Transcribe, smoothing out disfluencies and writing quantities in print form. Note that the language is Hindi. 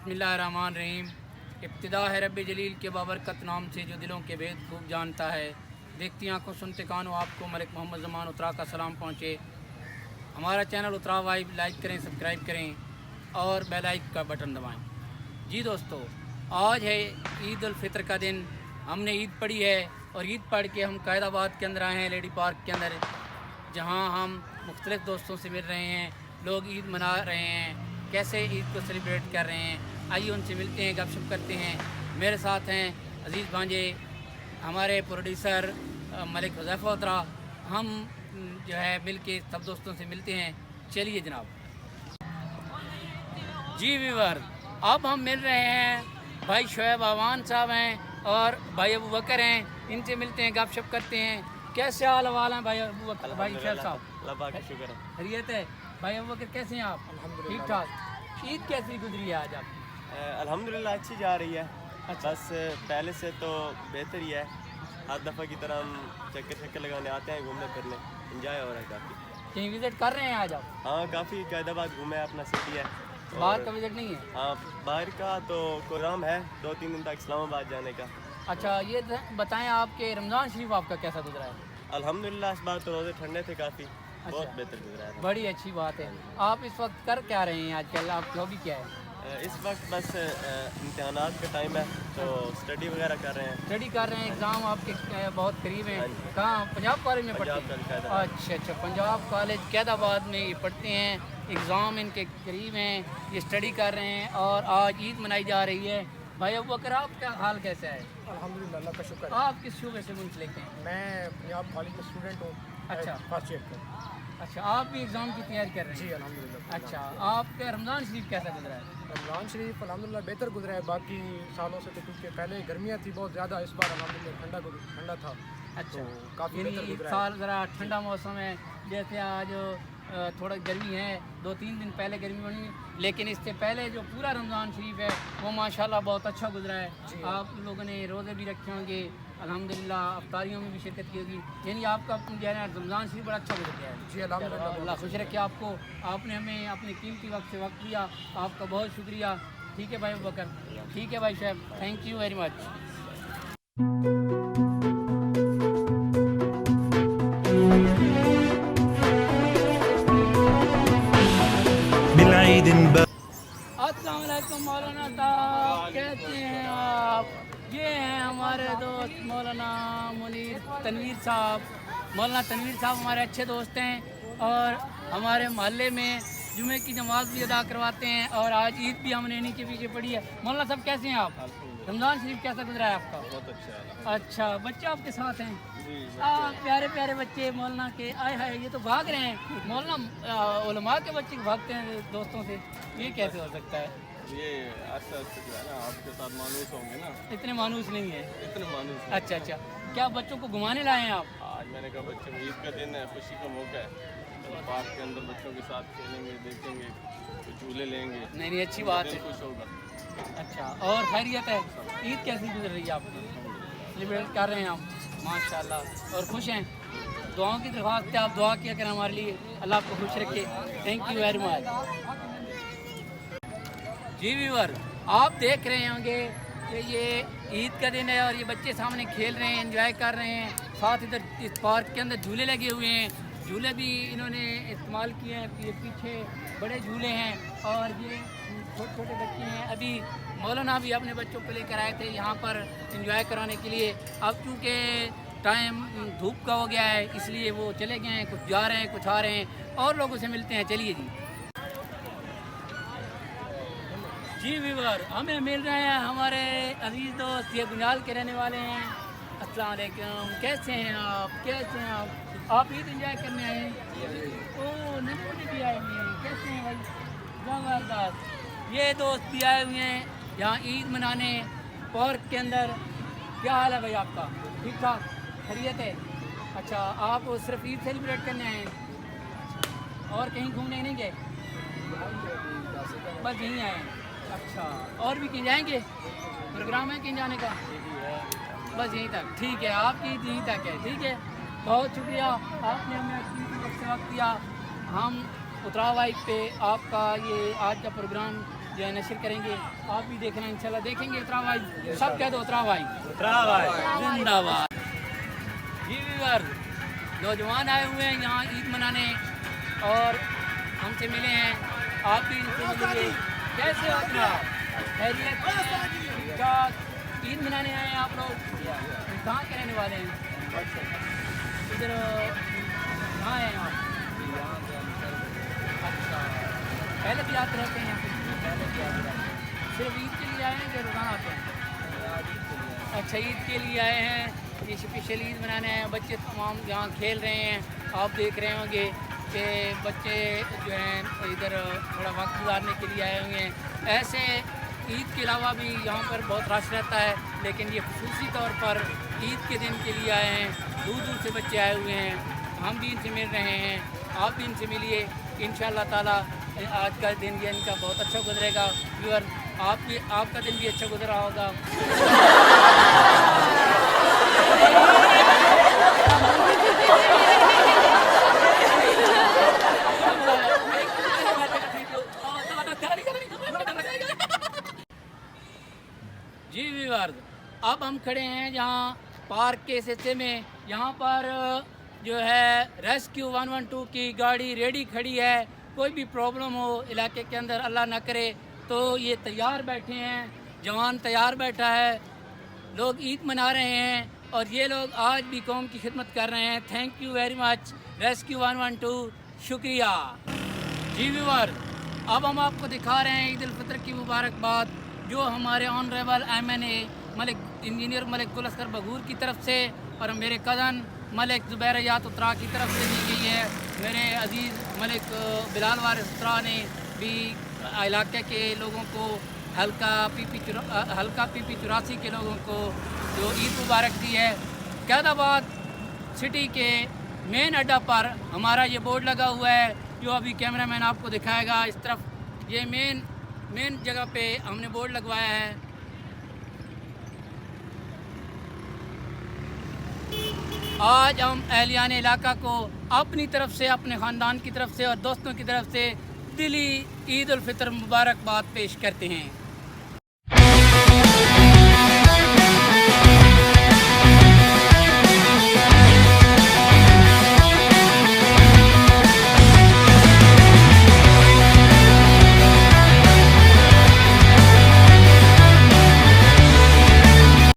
बिस्मिल्लाहिर्रहमानिर्रहीम। इब्तिदा है रब्बे जलील के बाबरकत नाम से जो दिलों के भेद खूब जानता है। देखती आंखों सुनते कानों आपको मलिक मोहम्मद ज़मान उतरा का सलाम पहुँचे। हमारा चैनल उतरा वाइब लाइक करें, सब्सक्राइब करें और बेल आइकन का बटन दबाएं। जी दोस्तों, आज है ईद उल फितर का दिन। हमने ईद पढ़ी है और ईद पढ़ के हम कायदाबाद के अंदर आए हैं, लेडी पार्क के अंदर, जहाँ हम मुख्तलिफ़ दोस्तों से मिल रहे हैं। लोग ईद मना रहे हैं, कैसे ईद को सेलिब्रेट कर रहे हैं। आइए उनसे मिलते हैं, गपशप करते हैं। मेरे साथ हैं अजीज़ भांजे, हमारे प्रोड्यूसर मलिक हुज़ैफ़ा उतरा। हम जो है मिल के सब दोस्तों से मिलते हैं। चलिए जनाब। जी व्यूअर, अब हम मिल रहे हैं, भाई शोएब आवान साहब हैं और भाई अबू बकर हैं। इनसे मिलते हैं, गपशप करते हैं। कैसे हाल हवाल हैं भाई अबू बकर, भाई शोएब साहब? अल्लाह का शुक्र है, खैरियत है। भाई अबू बकर कैसे हैं आप? ठीक ठाक। ईद कैसी गुजरी है आज आप? अल्हम्दुलिल्लाह अच्छी जा रही है। अच्छा। बस पहले से तो बेहतर ही है। हर दफ़ा की तरह हम चक्कर लगाने आते हैं, घूमने फिरने, इंजॉय हो रहा है काफ़ी। कहीं विज़िट कर रहे हैं आज आप? हाँ, काफ़ी कायदाबाद घूमे, अपना सिटी है। बाहर का विज़िट नहीं है? हाँ, बाहर का तो प्रोग्राम है 2-3 दिन तक इस्लामाबाद जाने का। अच्छा, ये बताएं आपके रमज़ान शरीफ आपका कैसा गुजरा है? अल्हम्दुलिल्लाह इस बार तो रोज़े ठंडे थे काफ़ी, बहुत अच्छा। बेहतर गुजरा है। बड़ी अच्छी बात है। आप इस वक्त कर क्या रहे हैं आजकल? आपकी हॉबी क्या है? इस वक्त बस इम्तिहानात का टाइम है तो स्टडी वगैरह कर रहे हैं। स्टडी कर रहे हैं, एग्ज़ाम आपके बहुत करीब हैं। हाँ जी। कहाँ, पंजाब कॉलेज में पढ़ते पंजाब हैं? कॉलेज अच्छा अच्छा, पंजाब कॉलेज कैदाबाद में ये पढ़ते हैं। एग्ज़ाम इनके करीब हैं, ये स्टडी कर रहे हैं और आज ईद मनाई जा रही है। भाई अबू बकर, आपका हाल कैसा है? अल्हम्दुलिल्लाह, अल्लाह का शुक्र है। आप किस शोबे से मुंसलिक हैं? मैं पंजाब कॉलेज का स्टूडेंट हूँ। अच्छा। फर्स्ट ईयर का। अच्छा, आप भी एग्ज़ाम की तैयारी कर रहे जी हैं? अल्हम्दुलिल्लाह। अच्छा, आपका रमज़ान शरीफ कैसा गुजरा है? रमज़ान शरीफ अल्हम्दुलिल्लाह बेहतर गुजरा है बाकी सालों से, तो क्योंकि पहले गर्मियाँ थी बहुत ज़्यादा, इस बार अल्हम्दुलिल्लाह ठंडा था। अच्छा, तो काफ़ी यानी बेहतर इस गुजरा है। साल ज़रा ठंडा मौसम है। जैसे आज थोड़ा गर्मी है, 2-3 दिन पहले गर्मी बनी, लेकिन इससे पहले जो पूरा रमज़ान शरीफ है वो माशाल्लाह बहुत अच्छा गुजरा है। जी। आप लोगों ने रोज़े भी रखे होंगे, अल्हम्दुलिल्लाह अफ्तारियों में भी शिरकत की होगी, यानी आपका जो है ना रमज़ान शरीफ बड़ा अच्छा गुजर गया है। जी अल्हम्दुलिल्लाह। अल्लाह खुश रखे आपको। आपने हमें अपने कीमती वक्त से वक्त दिया, आपका बहुत शुक्रिया। ठीक है भाई अबू बकर, ठीक है भाई Shoaib, thank you very much. अस्सलाम वालेकुम मौलाना साहब, कैसे हैं आप? ये हैं हमारे दोस्त मौलाना मुनीर तनवीर साहब। मौलाना तनवीर साहब हमारे अच्छे दोस्त हैं और हमारे मोहल्ले में जुमे की नमाज भी अदा करवाते हैं और आज ईद भी हमने इन्हीं के पीछे पढ़ी है। मौलाना साहब कैसे हैं आप? रमज़ान शरीफ कैसा गुजरा है आपका? बहुत अच्छा। अच्छा, बच्चे आपके साथ हैं? प्यारे प्यारे बच्चे मौलाना के। आए हाय, ये तो भाग रहे हैं। मौलाना उलमा के बच्चे भागते हैं दोस्तों से, ये कैसे हो सकता है? ये ऐसा जो है ना, आपके साथ मानूस होंगे ना, इतने मानूस नहीं है। इतने मानूस। अच्छा अच्छा, क्या बच्चों को घुमाने लाए हैं आप? आज मैंने कहा बच्चों को ईद का दिन है, खुशी का मौका है, तो पार्क के अंदर बच्चों के साथ खेलेंगे, देखेंगे, कुछ झूले लेंगे, नहीं नहीं, अच्छी बात दिल है। खुश होगा। अच्छा, और खैरियत है? ईद कैसी गुजर रही है आपकी? सेलिब्रेट कर रहे हैं हम माशाल्लाह और खुश हैं। दुआओं की दरख्वास्त है, आप दुआ किया करें हमारे लिए, अल्लाह आपको खुश रखे। Thank you very much. जी व्यूअर, आप देख रहे होंगे कि ये ईद का दिन है और ये बच्चे सामने खेल रहे हैं, एंजॉय कर रहे हैं। साथ इधर इस पार्क के अंदर झूले लगे हुए हैं, झूले भी इन्होंने इस्तेमाल किए हैं। ये पीछे बड़े झूले हैं और ये छोटे छोटे बच्चे हैं। अभी मौलाना भी अपने बच्चों को लेकर आए थे यहाँ पर एंजॉय कराने के लिए। अब चूँकि टाइम धूप का हो गया है इसलिए वो चले गए हैं, कुछ जा रहे हैं कुछ आ रहे हैं। और लोगों से मिलते हैं, चलिए जी व्यूअर, हमें मिल रहे हैं हमारे अजीज़ दोस्त, ये गुंजाल के रहने वाले हैं। अस्सलाम वालेकुम, कैसे हैं आप? कैसे हैं आप? आप ईद एंजॉय करने आए हैं? ओह, नन्हे भी आए हुए हैं। कैसे हैं भाई? ज़बरदस्त। ये दोस्त भी आए हुए हैं यहाँ ईद मनाने पार्क के अंदर। क्या हाल है भाई आपका? ठीक ठाक, खैरियत है? अच्छा, आप सिर्फ ईद सेलिब्रेट करने आए हैं और कहीं घूमने नहीं गए? बस यहीं आए हैं। अच्छा, और भी कहीं जाएंगे? प्रोग्राम है कहीं जाने का? बस यहीं तक, ठीक है, आपकी ईद यहीं तक है। ठीक है, बहुत शुक्रिया, आपने हमें अपनी वक्त दिया। हम उतरा वाइब पे आपका ये आज का प्रोग्राम जो है नशर करेंगे। आप भी देखना इंशाल्लाह देखेंगे। उतरा भाई सब कह दो, उतरा भाई जिंदाबाद। जी व्यूअर, नौजवान आए हुए हैं यहाँ ईद मनाने और हमसे मिले हैं। आप भी इनसे मिलिए। कैसे हो आप? खैरियत? ठीक ठाक? ईद मनाने आए हैं आप लोग? कहाँ के रहने वाले हैं? इधर कहाँ हैं आप? अच्छा, पहले भी आते रहते हैं यहाँ पे? सिर्फ ईद के लिए आए हैं कि रोज़ाना आते हैं? अच्छा, ईद के लिए आए हैं। ये स्पेशल ईद मनाने आए हैं। बच्चे तमाम यहाँ खेल रहे हैं। आप देख रहे होंगे कि बच्चे जो हैं इधर थोड़ा वक्त गुजारने के लिए आए हुए हैं। ऐसे ईद के अलावा भी यहाँ पर बहुत रश रहता है, लेकिन ये खुसूसी तौर पर ईद के दिन के लिए आए हैं। दूर दूर से बच्चे आए हुए हैं। हम भी इनसे मिल रहे हैं, आप भी इनसे मिलिए। इंशाअल्लाह ताला आज का दिन ये इनका बहुत अच्छा गुजरेगा। व्यूअर, आपका दिन भी अच्छा गुजरा होगा। जी व्यूअर, अब हम खड़े हैं यहाँ पार्क के हिस्से में। यहाँ पर जो है रेस्क्यू 112 की गाड़ी रेडी खड़ी है। कोई भी प्रॉब्लम हो इलाके के अंदर, अल्लाह ना करे, तो ये तैयार बैठे हैं। जवान तैयार बैठा है। लोग ईद मना रहे हैं और ये लोग आज भी कौम की खिदमत कर रहे हैं। Thank you very much rescue 112, शुक्रिया। जी व्यूअर, अब हम आपको दिखा रहे हैं ईद उल फितर की मुबारकबाद जो हमारे honourable MNA Malik engineer Malik गुल अस्कर बगूर की तरफ से और मेरे कज़न मलिक ज़ुबैर यात उत्तरा की तरफ से दी गई है। मेरे अजीज़ मलिक बिलाल वारिस उत्तरा ने भी इलाके के लोगों को हल्का PP 84 के लोगों को जो ईद मुबारक दी है। कैदाबाद सिटी के मेन अड्डा पर हमारा ये बोर्ड लगा हुआ है जो अभी कैमरामैन आपको दिखाएगा। इस तरफ ये मेन जगह पे हमने बोर्ड लगवाया है। आज हम अहलियान इलाका को अपनी तरफ से, अपने ख़ानदान की तरफ से और दोस्तों की तरफ से दिली ईद उल फितर मुबारकबाद पेश करते हैं।